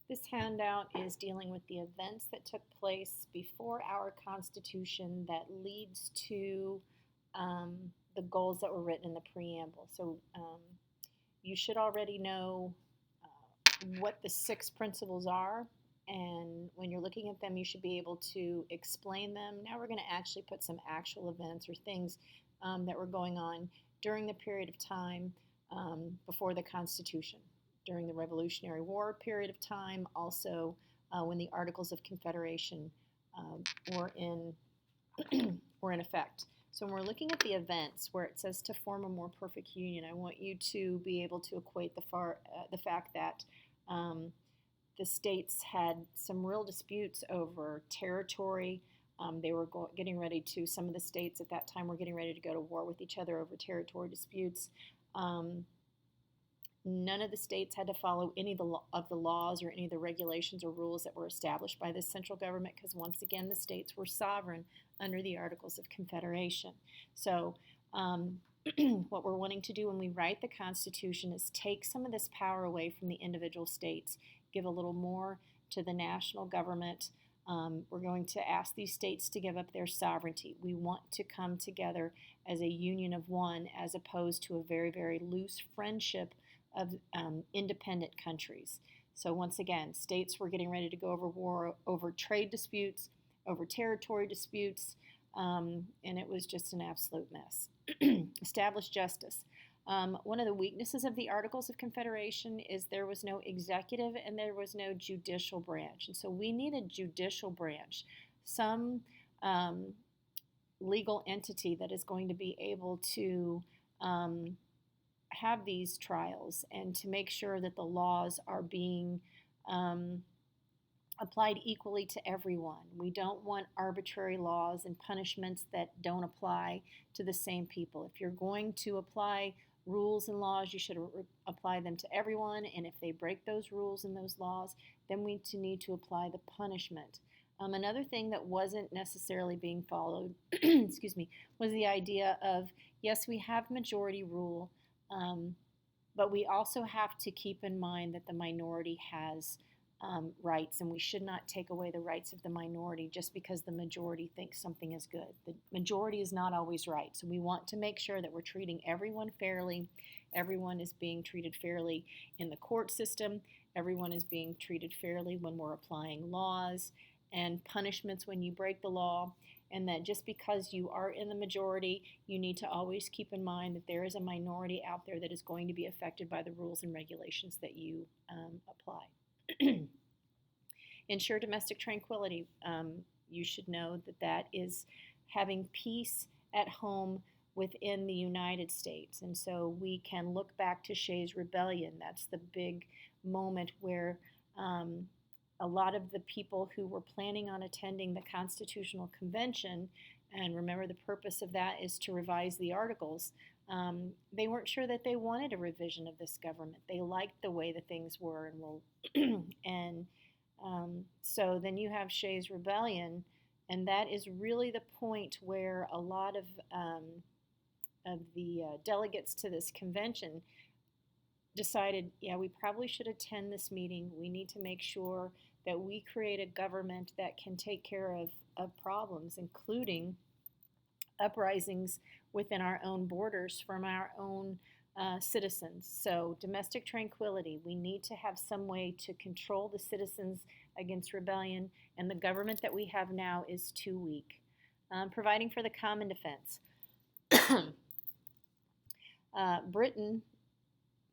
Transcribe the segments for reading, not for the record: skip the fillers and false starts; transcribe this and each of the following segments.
This handout is dealing with the events that took place before our Constitution that leads to the goals that were written in the preamble. So you should already know what the six principles are, and when you're looking at them, you should be able to explain them. Now we're going to actually put some actual events or things that were going on during the period of time before the Constitution, during the Revolutionary War period of time, also when the Articles of Confederation were in were in effect. So when we're looking at the events where it says to form a more perfect union, I want you to be able to equate the fact that the states had some real disputes over territory. They were getting ready to, some of the states at that time were getting ready to go to war with each other over territory disputes. None of the states had to follow any of the laws or any of the regulations or rules that were established by the central government because, once again, the states were sovereign under the Articles of Confederation. So what we're wanting to do when we write the Constitution is take some of this power away from the individual states, give a little more to the national government. We're going to ask these states to give up their sovereignty. We want to come together as a union of one as opposed to a very, very loose friendship of independent countries. So once again, states were getting ready to go over war over trade disputes, over territory disputes, and it was just an absolute mess. Establish justice. One of the weaknesses of the Articles of Confederation is there was no executive and there was no judicial branch. And so we need a judicial branch, some legal entity that is going to be able to have these trials and to make sure that the laws are being applied equally to everyone. We don't want arbitrary laws and punishments that don't apply to the same people. If you're going to apply rules and laws, you should apply them to everyone, and if they break those rules and those laws, then we need to apply the punishment. Another thing that wasn't necessarily being followed excuse me, was the idea of, yes, we have majority rule, but we also have to keep in mind that the minority has rights, and we should not take away the rights of the minority just because the majority thinks something is good. The majority is not always right, so we want to make sure that we're treating everyone fairly. Everyone is being treated fairly in the court system. Everyone is being treated fairly when we're applying laws and punishments when you break the law, and that just because you are in the majority, you need to always keep in mind that there is a minority out there that is going to be affected by the rules and regulations that you apply. Ensure domestic tranquility. You should know that that is having peace at home within the United States. And so we can look back to Shays' Rebellion. That's the big moment where a lot of the people who were planning on attending the Constitutional Convention, and remember the purpose of that is to revise the Articles, they weren't sure that they wanted a revision of this government. They liked the way that things were, and so then you have Shays' Rebellion, and that is really the point where a lot of the delegates to this convention decided, yeah, we probably should attend this meeting. We need to make sure that we create a government that can take care of problems, including uprisings within our own borders from our own citizens. So domestic tranquility, we need to have some way to control the citizens against rebellion, and the government that we have now is too weak. Providing for the common defense. Britain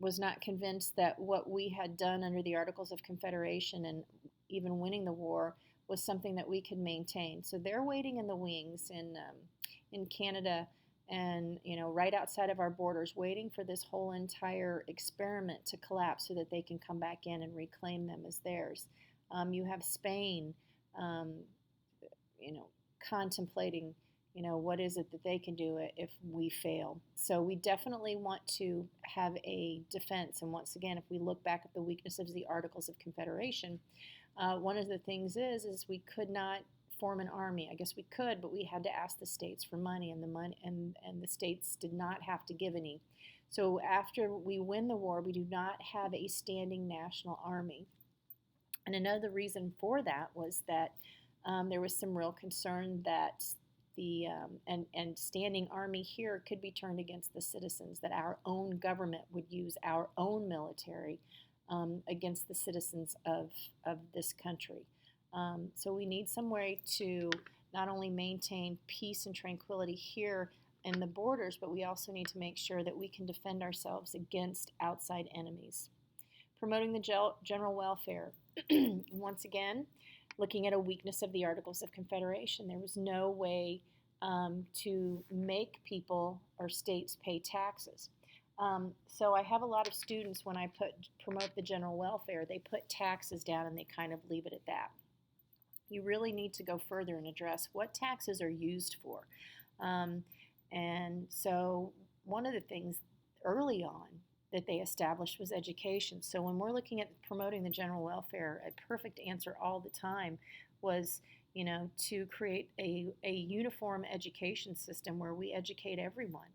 was not convinced that what we had done under the Articles of Confederation and even winning the war was something that we could maintain. So they're waiting in the wings in Canada and right outside of our borders, waiting for this whole entire experiment to collapse so that they can come back in and reclaim them as theirs. You have Spain, contemplating, what is it that they can do if we fail. So we definitely want to have a defense. And once again, if we look back at the weaknesses of the Articles of Confederation, one of the things is we could not form an army. I guess we could, but we had to ask the states for money, and the states did not have to give any. So after we win the war, we do not have a standing national army. And another reason for that was that there was some real concern that and standing army here could be turned against the citizens, that our own government would use our own military against the citizens of this country. So we need some way to not only maintain peace and tranquility here in the borders, but we also need to make sure that we can defend ourselves against outside enemies. Promoting the general welfare. Once again, looking at a weakness of the Articles of Confederation. There was no way to make people or states pay taxes. So I have a lot of students, when I promote the general welfare, they put taxes down and they kind of leave it at that. You really need to go further and address what taxes are used for. And so one of the things early on that they established was education. So when we're looking at promoting the general welfare, a perfect answer all the time was, to create a uniform education system where we educate everyone.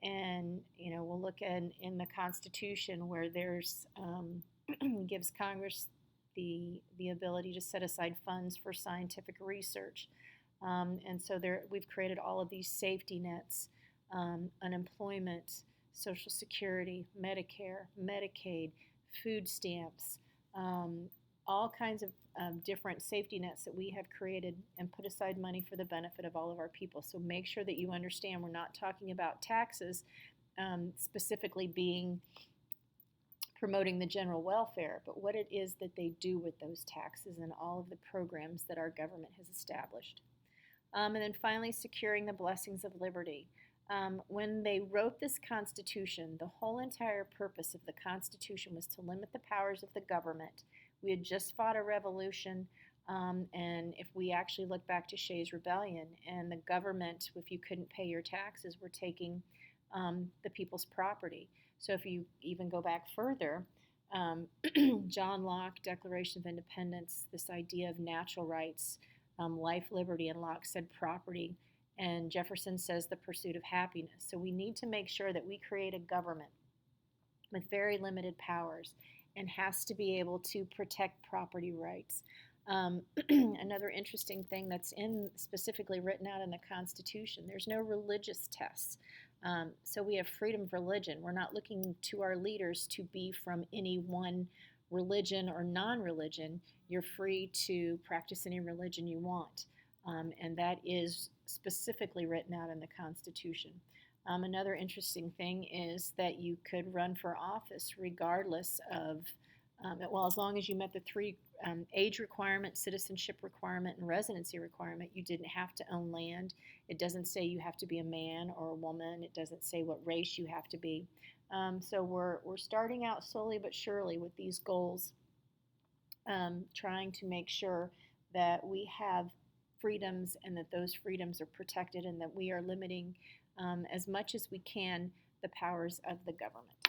And we'll look in the Constitution where there's gives Congress the ability to set aside funds for scientific research. And so we've created all of these safety nets, unemployment, Social Security, Medicare, Medicaid, food stamps, all kinds of different safety nets that we have created and put aside money for the benefit of all of our people. So make sure that you understand we're not talking about taxes specifically being promoting the general welfare, but what it is that they do with those taxes and all of the programs that our government has established. And then finally, securing the blessings of liberty. When they wrote this Constitution, the whole entire purpose of the Constitution was to limit the powers of the government. We had just fought a revolution, and if we actually look back to Shays' Rebellion, and the government, if you couldn't pay your taxes, were taking the people's property. So if you even go back further, John Locke, Declaration of Independence, this idea of natural rights, life, liberty, and Locke said property, and Jefferson says the pursuit of happiness. So we need to make sure that we create a government with very limited powers and has to be able to protect property rights. Another interesting thing that's specifically written out in the Constitution, there's no religious tests. So we have freedom of religion. We're not looking to our leaders to be from any one religion or non-religion. You're free to practice any religion you want. And that is specifically written out in the Constitution. Another interesting thing is that you could run for office regardless of, as long as you met the three age requirement, citizenship requirement, and residency requirement. You didn't have to own land. It doesn't say you have to be a man or a woman. It doesn't say what race you have to be. So we're starting out slowly but surely with these goals, trying to make sure that we have freedoms and that those freedoms are protected and that we are limiting as much as we can the powers of the government.